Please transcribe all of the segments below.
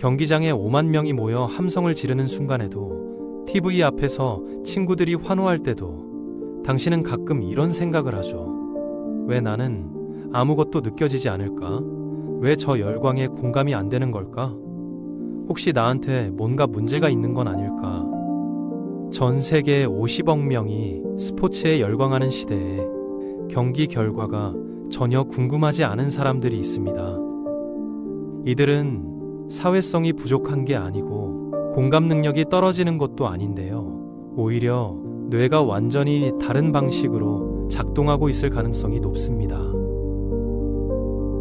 경기장에 5만 명이 모여 함성을 지르는 순간에도, TV 앞에서 친구들이 환호할 때도 당신은 가끔 이런 생각을 하죠. 왜 나는 아무것도 느껴지지 않을까? 왜 저 열광에 공감이 안 되는 걸까? 혹시 나한테 뭔가 문제가 있는 건 아닐까? 전 세계 50억 명이 스포츠에 열광하는 시대에 경기 결과가 전혀 궁금하지 않은 사람들이 있습니다. 이들은 사회성이 부족한 게 아니고 공감 능력이 떨어지는 것도 아닌데요. 오히려 뇌가 완전히 다른 방식으로 작동하고 있을 가능성이 높습니다.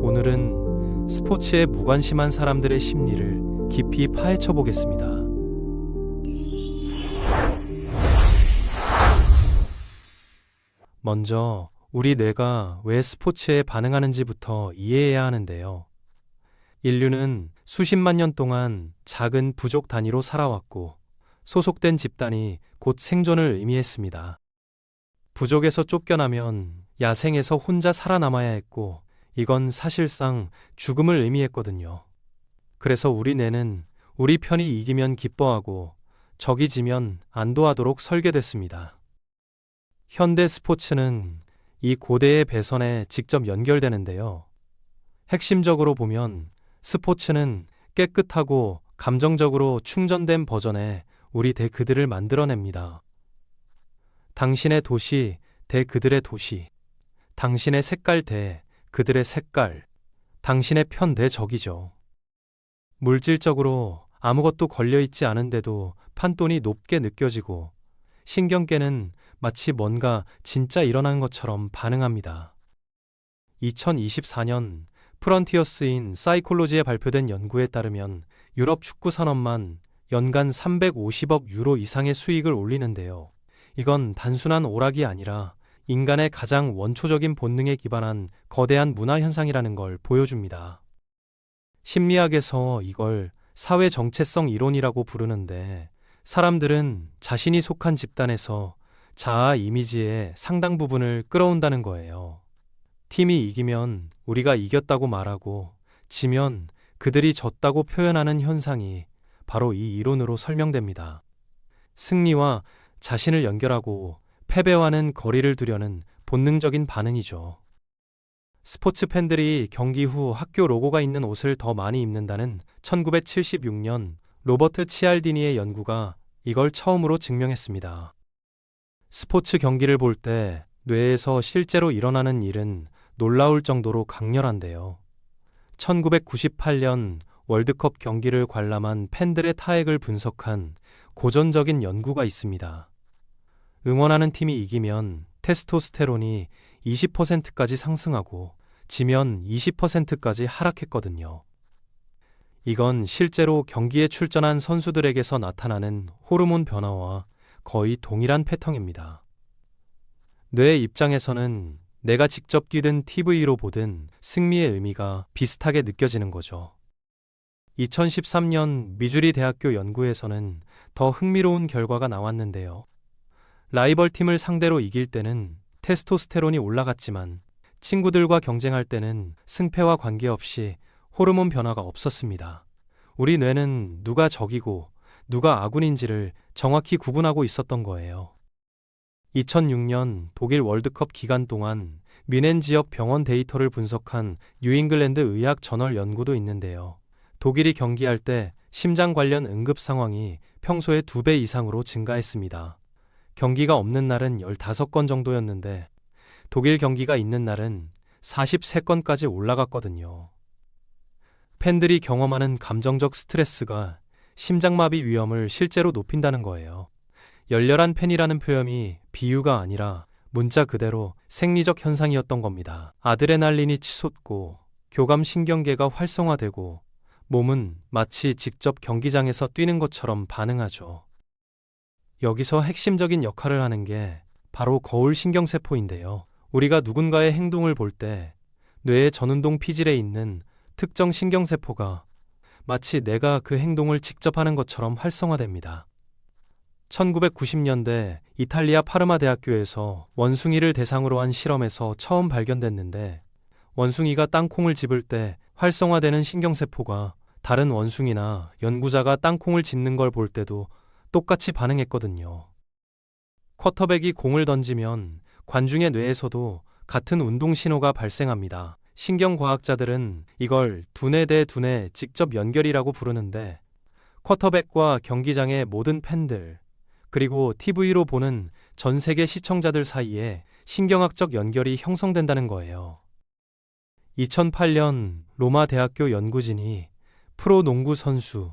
오늘은 스포츠에 무관심한 사람들의 심리를 깊이 파헤쳐 보겠습니다. 먼저 우리 뇌가 왜 스포츠에 반응하는지부터 이해해야 하는데요. 인류는 수십만 년 동안 작은 부족 단위로 살아왔고, 소속된 집단이 곧 생존을 의미했습니다. 부족에서 쫓겨나면 야생에서 혼자 살아남아야 했고, 이건 사실상 죽음을 의미했거든요. 그래서 우리 뇌는 우리 편이 이기면 기뻐하고 적이 지면 안도하도록 설계됐습니다. 현대 스포츠는 이 고대의 배선에 직접 연결되는데요. 핵심적으로 보면 스포츠는 깨끗하고 감정적으로 충전된 버전의 우리 대 그들을 만들어냅니다. 당신의 도시 대 그들의 도시, 당신의 색깔 대 그들의 색깔, 당신의 편 대 적이죠. 물질적으로 아무것도 걸려있지 않은데도 판돈이 높게 느껴지고, 신경계는 마치 뭔가 진짜 일어난 것처럼 반응합니다. 2024년 프런티어스 인 사이콜로지에 발표된 연구에 따르면 유럽 축구 산업만 연간 350억 유로 이상의 수익을 올리는데요. 이건 단순한 오락이 아니라 인간의 가장 원초적인 본능에 기반한 거대한 문화 현상이라는 걸 보여줍니다. 심리학에서 이걸 사회 정체성 이론이라고 부르는데, 사람들은 자신이 속한 집단에서 자아 이미지의 상당 부분을 끌어온다는 거예요. 팀이 이기면 우리가 이겼다고 말하고, 지면 그들이 졌다고 표현하는 현상이 바로 이 이론으로 설명됩니다. 승리와 자신을 연결하고 패배와는 거리를 두려는 본능적인 반응이죠. 스포츠 팬들이 경기 후 학교 로고가 있는 옷을 더 많이 입는다는 1976년 로버트 치알디니의 연구가 이걸 처음으로 증명했습니다. 스포츠 경기를 볼 때 뇌에서 실제로 일어나는 일은 놀라울 정도로 강렬한데요. 1998년 월드컵 경기를 관람한 팬들의 타액을 분석한 고전적인 연구가 있습니다. 응원하는 팀이 이기면 테스토스테론이 20%까지 상승하고, 지면 20%까지 하락했거든요. 이건 실제로 경기에 출전한 선수들에게서 나타나는 호르몬 변화와 거의 동일한 패턴입니다. 뇌 입장에서는 내가 직접 뛰든 TV로 보든 승리의 의미가 비슷하게 느껴지는 거죠. 2013년 미주리 대학교 연구에서는 더 흥미로운 결과가 나왔는데요. 라이벌 팀을 상대로 이길 때는 테스토스테론이 올라갔지만, 친구들과 경쟁할 때는 승패와 관계없이 호르몬 변화가 없었습니다. 우리 뇌는 누가 적이고 누가 아군인지를 정확히 구분하고 있었던 거예요. 2006년 독일 월드컵 기간 동안 뮌헨 지역 병원 데이터를 분석한 뉴잉글랜드 의학 저널 연구도 있는데요. 독일이 경기할 때 심장 관련 응급 상황이 평소의 2배 이상으로 증가했습니다. 경기가 없는 날은 15건 정도였는데, 독일 경기가 있는 날은 43건까지 올라갔거든요. 팬들이 경험하는 감정적 스트레스가 심장마비 위험을 실제로 높인다는 거예요. 열렬한 팬이라는 표현이 비유가 아니라 문자 그대로 생리적 현상이었던 겁니다. 아드레날린이 치솟고 교감신경계가 활성화되고, 몸은 마치 직접 경기장에서 뛰는 것처럼 반응하죠. 여기서 핵심적인 역할을 하는 게 바로 거울 신경세포인데요. 우리가 누군가의 행동을 볼 때 뇌의 전운동 피질에 있는 특정 신경세포가 마치 내가 그 행동을 직접 하는 것처럼 활성화됩니다. 1990년대 이탈리아 파르마 대학교에서 원숭이를 대상으로 한 실험에서 처음 발견됐는데, 원숭이가 땅콩을 집을 때 활성화되는 신경세포가 다른 원숭이나 연구자가 땅콩을 짚는 걸 볼 때도 똑같이 반응했거든요. 쿼터백이 공을 던지면 관중의 뇌에서도 같은 운동 신호가 발생합니다. 신경과학자들은 이걸 두뇌 대 두뇌 직접 연결이라고 부르는데, 쿼터백과 경기장의 모든 팬들, 그리고 TV로 보는 전 세계 시청자들 사이에 신경학적 연결이 형성된다는 거예요. 2008년 로마 대학교 연구진이 프로 농구 선수,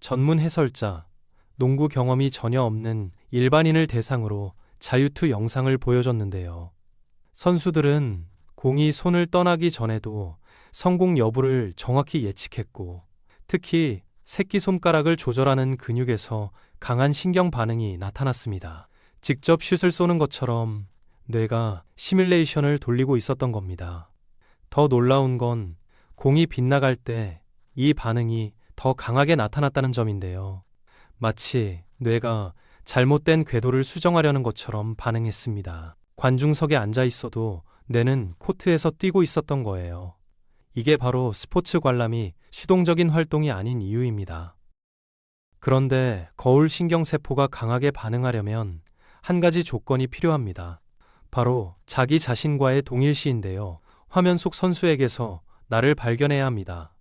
전문 해설자, 농구 경험이 전혀 없는 일반인을 대상으로 자유투 영상을 보여줬는데요. 선수들은 공이 손을 떠나기 전에도 성공 여부를 정확히 예측했고, 특히 새끼손가락을 조절하는 근육에서 강한 신경 반응이 나타났습니다. 직접 슛을 쏘는 것처럼 뇌가 시뮬레이션을 돌리고 있었던 겁니다. 더 놀라운 건 공이 빗나갈 때 이 반응이 더 강하게 나타났다는 점인데요. 마치 뇌가 잘못된 궤도를 수정하려는 것처럼 반응했습니다. 관중석에 앉아 있어도 뇌는 코트에서 뛰고 있었던 거예요. 이게 바로 스포츠 관람이 수동적인 활동이 아닌 이유입니다. 그런데 거울 신경세포가 강하게 반응하려면 한 가지 조건이 필요합니다. 바로 자기 자신과의 동일시인데요. 화면 속 선수에게서 나를 발견해야 합니다.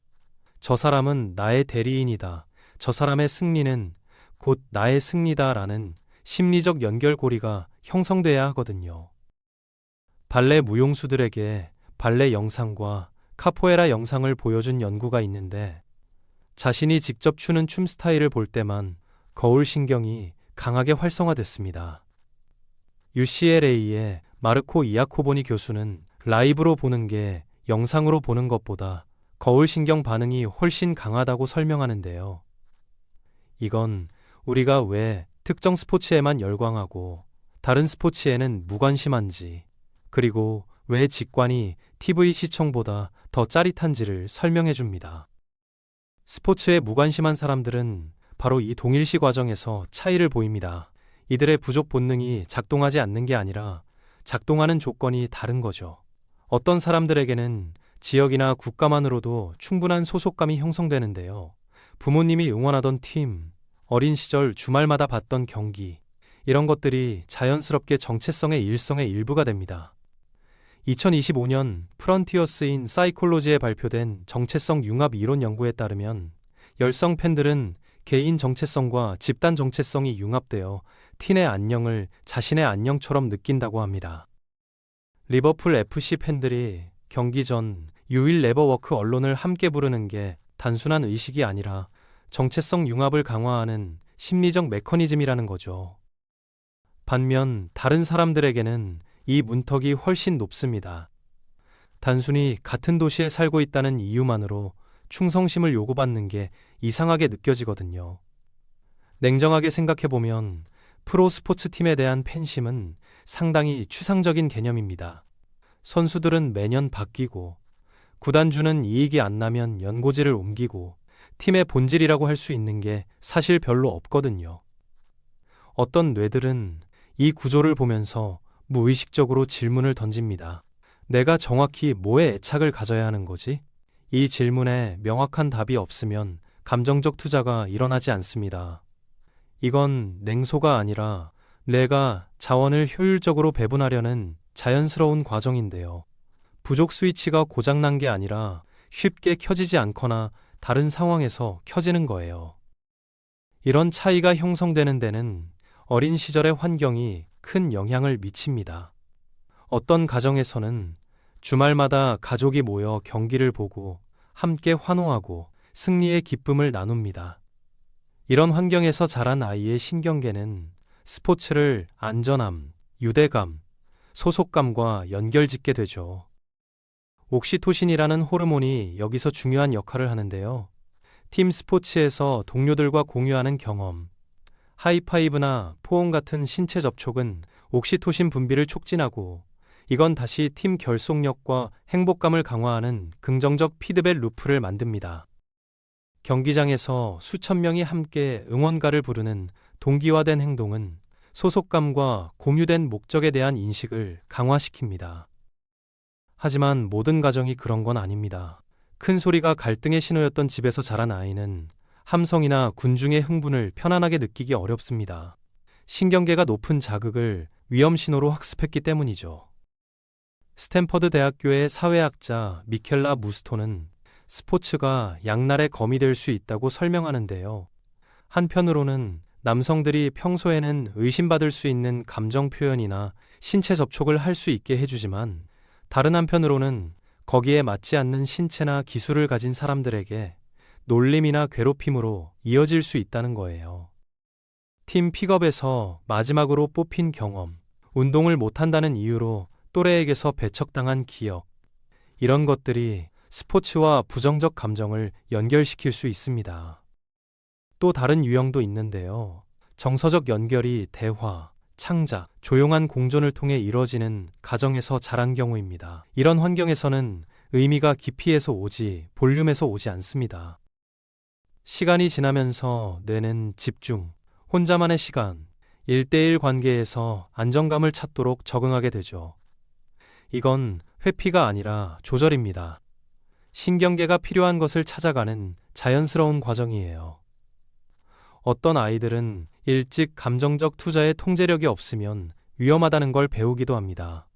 저 사람은 나의 대리인이다. 저 사람의 승리는 곧 나의 승리다 라는 심리적 연결고리가 형성돼야 하거든요. 발레 무용수들에게 발레 영상과 카포에라 영상을 보여준 연구가 있는데, 자신이 직접 추는 춤 스타일을 볼 때만 거울 신경이 강하게 활성화됐습니다. UCLA의 마르코 이아코보니 교수는 라이브로 보는 게 영상으로 보는 것보다 거울 신경 반응이 훨씬 강하다고 설명하는데요. 이건 우리가 왜 특정 스포츠에만 열광하고 다른 스포츠에는 무관심한지, 그리고 왜 직관이 TV 시청보다 더 짜릿한지를 설명해 줍니다. 스포츠에 무관심한 사람들은 바로 이 동일시 과정에서 차이를 보입니다. 이들의 부족 본능이 작동하지 않는 게 아니라 작동하는 조건이 다른 거죠. 어떤 사람들에게는 지역이나 국가만으로도 충분한 소속감이 형성되는데요. 부모님이 응원하던 팀, 어린 시절 주말마다 봤던 경기, 이런 것들이 자연스럽게 정체성의 일성의 일부가 됩니다. 2025년 프런티어스 인 사이콜로지에 발표된 정체성 융합 이론 연구에 따르면 열성 팬들은 개인 정체성과 집단 정체성이 융합되어 팀의 안녕을 자신의 안녕처럼 느낀다고 합니다. 리버풀 FC 팬들이 경기 전 You will never walk 언론을 함께 부르는 게 단순한 의식이 아니라 정체성 융합을 강화하는 심리적 메커니즘이라는 거죠. 반면 다른 사람들에게는 이 문턱이 훨씬 높습니다. 단순히 같은 도시에 살고 있다는 이유만으로 충성심을 요구받는 게 이상하게 느껴지거든요. 냉정하게 생각해보면 프로 스포츠팀에 대한 팬심은 상당히 추상적인 개념입니다. 선수들은 매년 바뀌고, 구단주는 이익이 안 나면 연고지를 옮기고, 팀의 본질이라고 할 수 있는 게 사실 별로 없거든요. 어떤 뇌들은 이 구조를 보면서 무의식적으로 질문을 던집니다. 내가 정확히 뭐에 애착을 가져야 하는 거지? 이 질문에 명확한 답이 없으면 감정적 투자가 일어나지 않습니다. 이건 냉소가 아니라 뇌가 자원을 효율적으로 배분하려는 자연스러운 과정인데요. 부족 스위치가 고장난 게 아니라 쉽게 켜지지 않거나 다른 상황에서 켜지는 거예요. 이런 차이가 형성되는 데는 어린 시절의 환경이 큰 영향을 미칩니다. 어떤 가정에서는 주말마다 가족이 모여 경기를 보고 함께 환호하고 승리의 기쁨을 나눕니다. 이런 환경에서 자란 아이의 신경계는 스포츠를 안전함, 유대감, 소속감과 연결짓게 되죠. 옥시토신이라는 호르몬이 여기서 중요한 역할을 하는데요. 팀 스포츠에서 동료들과 공유하는 경험, 하이파이브나 포옹 같은 신체 접촉은 옥시토신 분비를 촉진하고, 이건 다시 팀 결속력과 행복감을 강화하는 긍정적 피드백 루프를 만듭니다. 경기장에서 수천 명이 함께 응원가를 부르는 동기화된 행동은 소속감과 공유된 목적에 대한 인식을 강화시킵니다. 하지만 모든 가정이 그런 건 아닙니다. 큰 소리가 갈등의 신호였던 집에서 자란 아이는 함성이나 군중의 흥분을 편안하게 느끼기 어렵습니다. 신경계가 높은 자극을 위험 신호로 학습했기 때문이죠. 스탠퍼드 대학교의 사회학자 미켈라 무스토는 스포츠가 양날의 검이 될 수 있다고 설명하는데요. 한편으로는 남성들이 평소에는 의심받을 수 있는 감정 표현이나 신체 접촉을 할 수 있게 해주지만, 다른 한편으로는 거기에 맞지 않는 신체나 기술을 가진 사람들에게 놀림이나 괴롭힘으로 이어질 수 있다는 거예요. 팀 픽업에서 마지막으로 뽑힌 경험, 운동을 못한다는 이유로 또래에게서 배척당한 기억, 이런 것들이 스포츠와 부정적 감정을 연결시킬 수 있습니다. 또 다른 유형도 있는데요. 정서적 연결이 대화, 창작, 조용한 공존을 통해 이뤄지는 가정에서 자란 경우입니다. 이런 환경에서는 의미가 깊이에서 오지 볼륨에서 오지 않습니다. 시간이 지나면서 뇌는 집중, 혼자만의 시간, 1대1 관계에서 안정감을 찾도록 적응하게 되죠. 이건 회피가 아니라 조절입니다. 신경계가 필요한 것을 찾아가는 자연스러운 과정이에요. 어떤 아이들은 일찍 감정적 투자에 통제력이 없으면 위험하다는 걸 배우기도 합니다.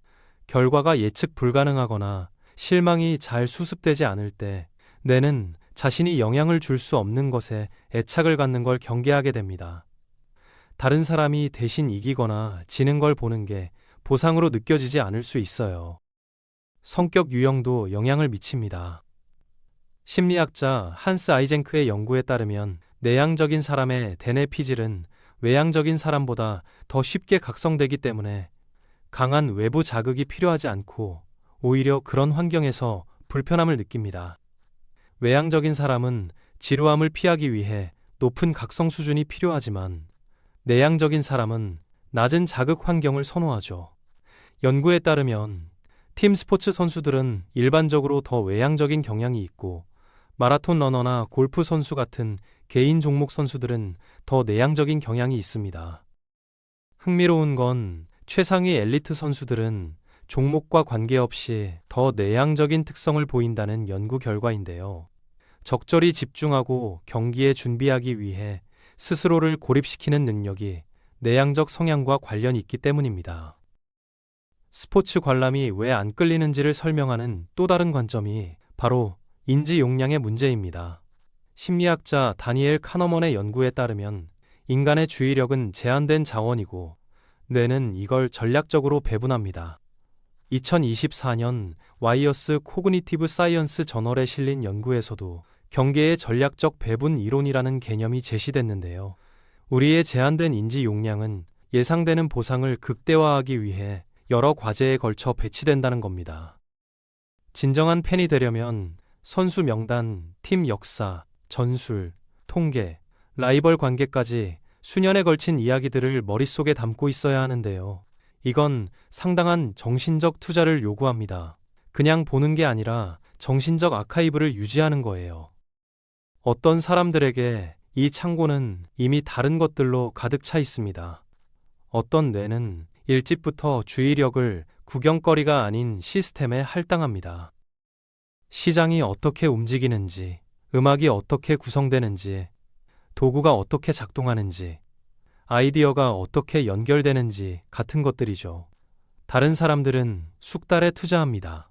결과가 예측 불가능하거나 실망이 잘 수습되지 않을 때 뇌는 자신이 영향을 줄 수 없는 것에 애착을 갖는 걸 경계하게 됩니다. 다른 사람이 대신 이기거나 지는 걸 보는 게 보상으로 느껴지지 않을 수 있어요. 성격 유형도 영향을 미칩니다. 심리학자 한스 아이젠크의 연구에 따르면 내향적인 사람의 대뇌 피질은 외향적인 사람보다 더 쉽게 각성되기 때문에 강한 외부 자극이 필요하지 않고 오히려 그런 환경에서 불편함을 느낍니다. 외향적인 사람은 지루함을 피하기 위해 높은 각성 수준이 필요하지만, 내향적인 사람은 낮은 자극 환경을 선호하죠. 연구에 따르면 팀 스포츠 선수들은 일반적으로 더 외향적인 경향이 있고, 마라톤 러너나 골프 선수 같은 개인 종목 선수들은 더 내향적인 경향이 있습니다. 흥미로운 건 최상위 엘리트 선수들은 종목과 관계없이 더 내향적인 특성을 보인다는 연구 결과인데요. 적절히 집중하고 경기에 준비하기 위해 스스로를 고립시키는 능력이 내향적 성향과 관련이 있기 때문입니다. 스포츠 관람이 왜 안 끌리는지를 설명하는 또 다른 관점이 바로 인지 용량의 문제입니다. 심리학자 다니엘 카너먼의 연구에 따르면 인간의 주의력은 제한된 자원이고 뇌는 이걸 전략적으로 배분합니다. 2024년 와이어스 코그니티브 사이언스 저널에 실린 연구에서도 경계의 전략적 배분 이론이라는 개념이 제시됐는데요. 우리의 제한된 인지 용량은 예상되는 보상을 극대화하기 위해 여러 과제에 걸쳐 배치된다는 겁니다. 진정한 팬이 되려면 선수 명단, 팀 역사, 전술, 통계, 라이벌 관계까지 수년에 걸친 이야기들을 머릿속에 담고 있어야 하는데요. 이건 상당한 정신적 투자를 요구합니다. 그냥 보는 게 아니라 정신적 아카이브를 유지하는 거예요. 어떤 사람들에게 이 창고는 이미 다른 것들로 가득 차 있습니다. 어떤 뇌는 일찍부터 주의력을 구경거리가 아닌 시스템에 할당합니다. 시장이 어떻게 움직이는지, 음악이 어떻게 구성되는지, 도구가 어떻게 작동하는지, 아이디어가 어떻게 연결되는지 같은 것들이죠. 다른 사람들은 숙달에 투자합니다.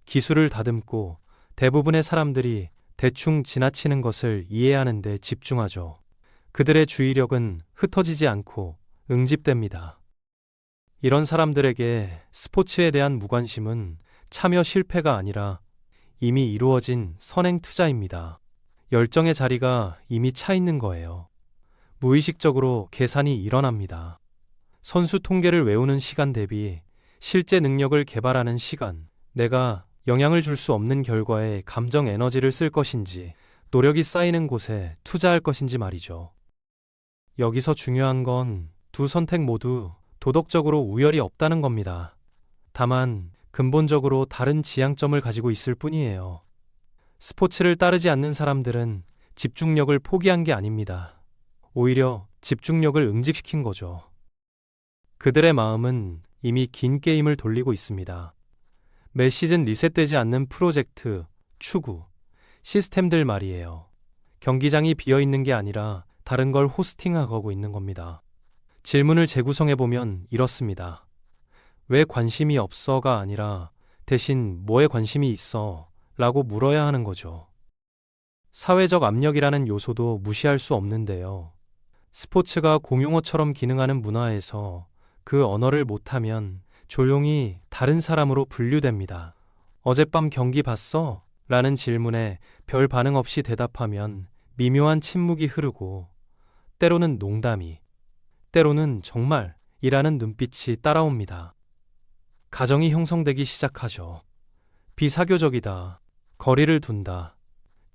기술을 다듬고 대부분의 사람들이 대충 지나치는 것을 이해하는 데 집중하죠. 그들의 주의력은 흩어지지 않고 응집됩니다. 이런 사람들에게 스포츠에 대한 무관심은 참여 실패가 아니라 이미 이루어진 선행 투자입니다. 열정의 자리가 이미 차 있는 거예요. 무의식적으로 계산이 일어납니다. 선수 통계를 외우는 시간 대비 실제 능력을 개발하는 시간, 내가 영향을 줄 수 없는 결과에 감정 에너지를 쓸 것인지, 노력이 쌓이는 곳에 투자할 것인지 말이죠. 여기서 중요한 건 두 선택 모두 도덕적으로 우열이 없다는 겁니다. 다만 근본적으로 다른 지향점을 가지고 있을 뿐이에요. 스포츠를 따르지 않는 사람들은 집중력을 포기한 게 아닙니다. 오히려 집중력을 응집시킨 거죠. 그들의 마음은 이미 긴 게임을 돌리고 있습니다. 매 시즌 리셋되지 않는 프로젝트, 추구, 시스템들 말이에요. 경기장이 비어 있는 게 아니라 다른 걸 호스팅하고 있는 겁니다. 질문을 재구성해보면 이렇습니다. 왜 관심이 없어가 아니라 대신 뭐에 관심이 있어? 라고 물어야 하는 거죠. 사회적 압력이라는 요소도 무시할 수 없는데요. 스포츠가 공용어처럼 기능하는 문화에서 그 언어를 못하면 조용히 다른 사람으로 분류됩니다. 어젯밤 경기 봤어? 라는 질문에 별 반응 없이 대답하면 미묘한 침묵이 흐르고 때로는 농담이, 때로는 정말 이라는 눈빛이 따라옵니다. 가정이 형성되기 시작하죠. 비사교적이다, 거리를 둔다,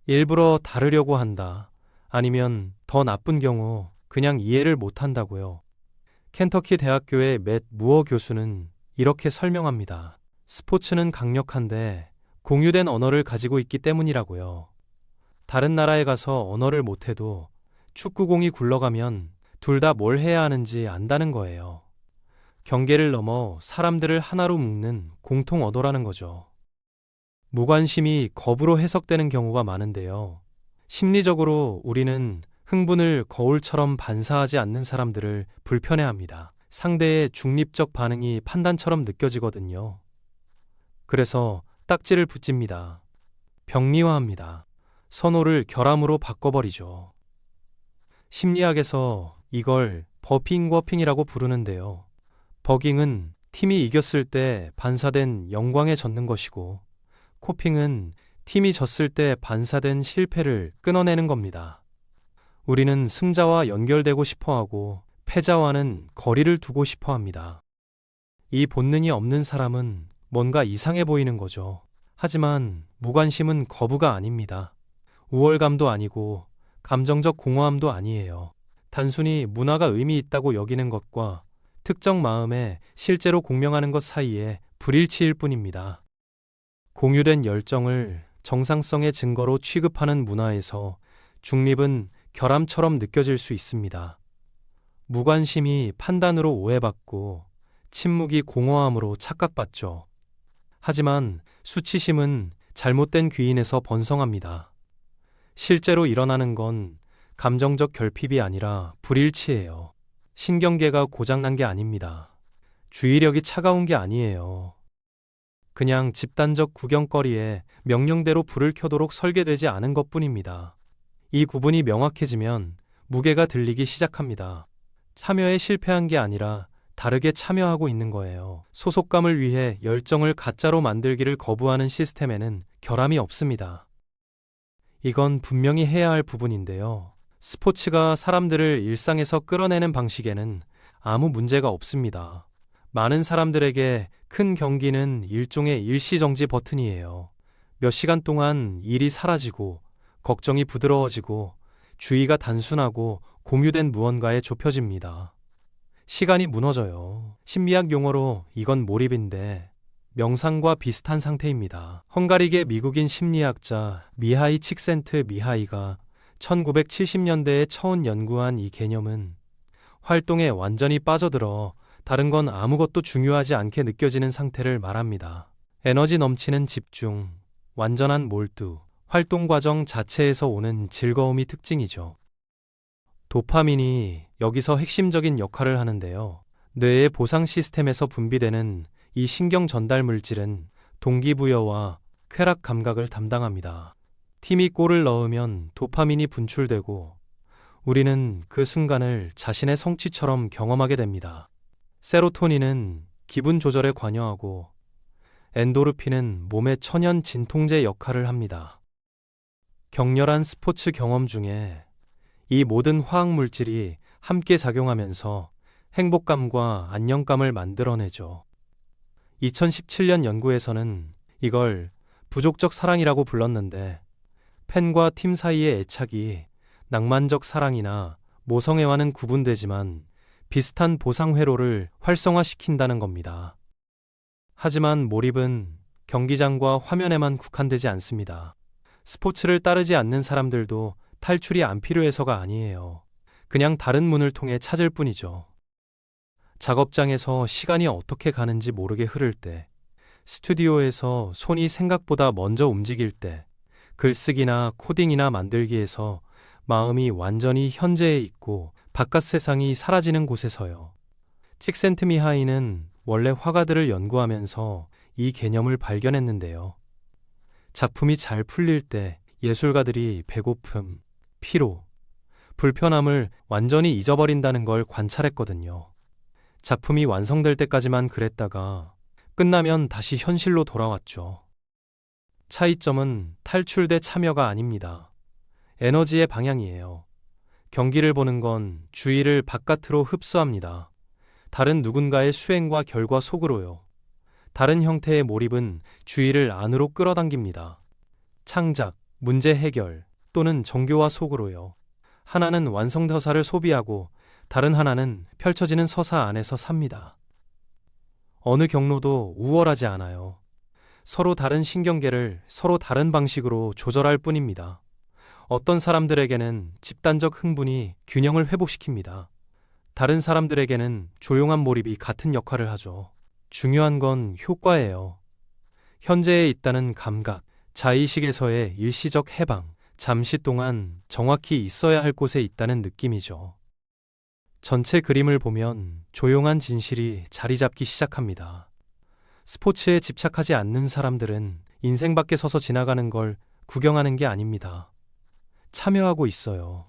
일부러 다르려고 한다, 아니면 더 나쁜 경우 그냥 이해를 못한다고요. 켄터키 대학교의 맷 무어 교수는 이렇게 설명합니다. 스포츠는 강력한데 공유된 언어를 가지고 있기 때문이라고요. 다른 나라에 가서 언어를 못해도 축구공이 굴러가면 둘 다 뭘 해야 하는지 안다는 거예요. 경계를 넘어 사람들을 하나로 묶는 공통 언어라는 거죠. 무관심이 겁으로 해석되는 경우가 많은데요. 심리적으로 우리는 흥분을 거울처럼 반사하지 않는 사람들을 불편해합니다. 상대의 중립적 반응이 판단처럼 느껴지거든요. 그래서 딱지를 붙입니다. 병리화합니다. 선호를 결함으로 바꿔버리죠. 심리학에서 이걸 버핑워핑이라고 부르는데요. 버깅은 팀이 이겼을 때 반사된 영광에 젖는 것이고, 코핑은 팀이 졌을 때 반사된 실패를 끊어내는 겁니다. 우리는 승자와 연결되고 싶어하고 패자와는 거리를 두고 싶어합니다. 이 본능이 없는 사람은 뭔가 이상해 보이는 거죠. 하지만 무관심은 거부가 아닙니다. 우월감도 아니고 감정적 공허함도 아니에요. 단순히 문화가 의미 있다고 여기는 것과 특정 마음에 실제로 공명하는 것 사이에 불일치일 뿐입니다. 공유된 열정을 정상성의 증거로 취급하는 문화에서 중립은 결함처럼 느껴질 수 있습니다. 무관심이 판단으로 오해받고 침묵이 공허함으로 착각받죠. 하지만 수치심은 잘못된 귀인에서 번성합니다. 실제로 일어나는 건 감정적 결핍이 아니라 불일치예요. 신경계가 고장난 게 아닙니다. 주의력이 차가운 게 아니에요. 그냥 집단적 구경거리에 명령대로 불을 켜도록 설계되지 않은 것뿐입니다. 이 구분이 명확해지면 무게가 들리기 시작합니다. 참여에 실패한 게 아니라 다르게 참여하고 있는 거예요. 소속감을 위해 열정을 가짜로 만들기를 거부하는 시스템에는 결함이 없습니다. 이건 분명히 해야 할 부분인데요. 스포츠가 사람들을 일상에서 끌어내는 방식에는 아무 문제가 없습니다. 많은 사람들에게 큰 경기는 일종의 일시정지 버튼이에요. 몇 시간 동안 일이 사라지고 걱정이 부드러워지고 주의가 단순하고 공유된 무언가에 좁혀집니다. 시간이 무너져요. 심리학 용어로 이건 몰입인데 명상과 비슷한 상태입니다. 헝가리계 미국인 심리학자 미하이 칙센트미하이가 1970년대에 처음 연구한 이 개념은 활동에 완전히 빠져들어 다른 건 아무것도 중요하지 않게 느껴지는 상태를 말합니다. 에너지 넘치는 집중, 완전한 몰두, 활동 과정 자체에서 오는 즐거움이 특징이죠. 도파민이 여기서 핵심적인 역할을 하는데요. 뇌의 보상 시스템에서 분비되는 이 신경 전달 물질은 동기부여와 쾌락 감각을 담당합니다. 팀이 골을 넣으면 도파민이 분출되고 우리는 그 순간을 자신의 성취처럼 경험하게 됩니다. 세로토닌은 기분 조절에 관여하고 엔도르핀은 몸의 천연 진통제 역할을 합니다. 격렬한 스포츠 경험 중에 이 모든 화학 물질이 함께 작용하면서 행복감과 안정감을 만들어내죠. 2017년 연구에서는 이걸 부족적 사랑이라고 불렀는데 팬과 팀 사이의 애착이 낭만적 사랑이나 모성애와는 구분되지만 비슷한 보상 회로를 활성화시킨다는 겁니다. 하지만 몰입은 경기장과 화면에만 국한되지 않습니다. 스포츠를 따르지 않는 사람들도 탈출이 안 필요해서가 아니에요. 그냥 다른 문을 통해 찾을 뿐이죠. 작업장에서 시간이 어떻게 가는지 모르게 흐를 때, 스튜디오에서 손이 생각보다 먼저 움직일 때, 글쓰기나 코딩이나 만들기에서 마음이 완전히 현재에 있고 바깥 세상이 사라지는 곳에서요. 칙센트미하이는 원래 화가들을 연구하면서 이 개념을 발견했는데요. 작품이 잘 풀릴 때 예술가들이 배고픔, 피로, 불편함을 완전히 잊어버린다는 걸 관찰했거든요. 작품이 완성될 때까지만 그랬다가 끝나면 다시 현실로 돌아왔죠. 차이점은 탈출 대 참여가 아닙니다. 에너지의 방향이에요. 경기를 보는 건 주의를 바깥으로 흡수합니다. 다른 누군가의 수행과 결과 속으로요. 다른 형태의 몰입은 주의를 안으로 끌어당깁니다. 창작, 문제 해결 또는 정교화 속으로요. 하나는 완성 서사를 소비하고 다른 하나는 펼쳐지는 서사 안에서 삽니다. 어느 경로도 우월하지 않아요. 서로 다른 신경계를 서로 다른 방식으로 조절할 뿐입니다. 어떤 사람들에게는 집단적 흥분이 균형을 회복시킵니다. 다른 사람들에게는 조용한 몰입이 같은 역할을 하죠. 중요한 건 효과예요. 현재에 있다는 감각, 자의식에서의 일시적 해방, 잠시 동안 정확히 있어야 할 곳에 있다는 느낌이죠. 전체 그림을 보면 조용한 진실이 자리 잡기 시작합니다. 스포츠에 집착하지 않는 사람들은 인생 밖에 서서 지나가는 걸 구경하는 게 아닙니다. 참여하고 있어요.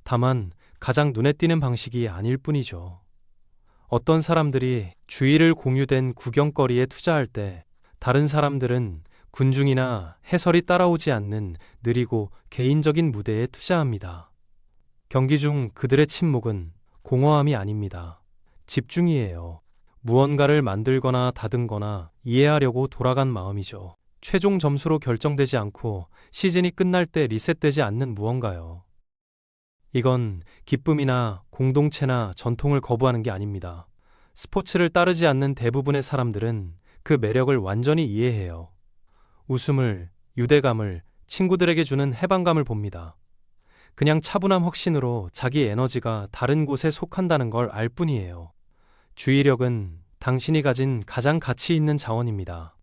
다만 가장 눈에 띄는 방식이 아닐 뿐이죠. 어떤 사람들이 주의를 공유된 구경거리에 투자할 때 다른 사람들은 군중이나 해설이 따라오지 않는 느리고 개인적인 무대에 투자합니다. 경기 중 그들의 침묵은 공허함이 아닙니다. 집중이에요. 무언가를 만들거나 다듬거나 이해하려고 돌아간 마음이죠. 최종 점수로 결정되지 않고 시즌이 끝날 때 리셋되지 않는 무언가요. 이건 기쁨이나 공동체나 전통을 거부하는 게 아닙니다. 스포츠를 따르지 않는 대부분의 사람들은 그 매력을 완전히 이해해요. 웃음을, 유대감을, 친구들에게 주는 해방감을 봅니다. 그냥 차분한 확신으로 자기 에너지가 다른 곳에 속한다는 걸 알 뿐이에요. 주의력은 당신이 가진 가장 가치 있는 자원입니다.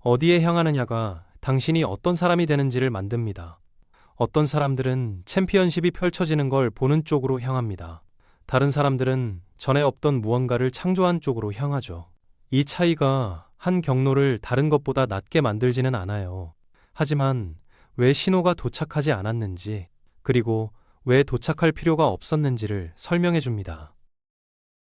어디에 향하느냐가 당신이 어떤 사람이 되는지를 만듭니다. 어떤 사람들은 챔피언십이 펼쳐지는 걸 보는 쪽으로 향합니다. 다른 사람들은 전에 없던 무언가를 창조한 쪽으로 향하죠. 이 차이가 한 경로를 다른 것보다 낮게 만들지는 않아요. 하지만 왜 신호가 도착하지 않았는지, 그리고 왜 도착할 필요가 없었는지를 설명해 줍니다.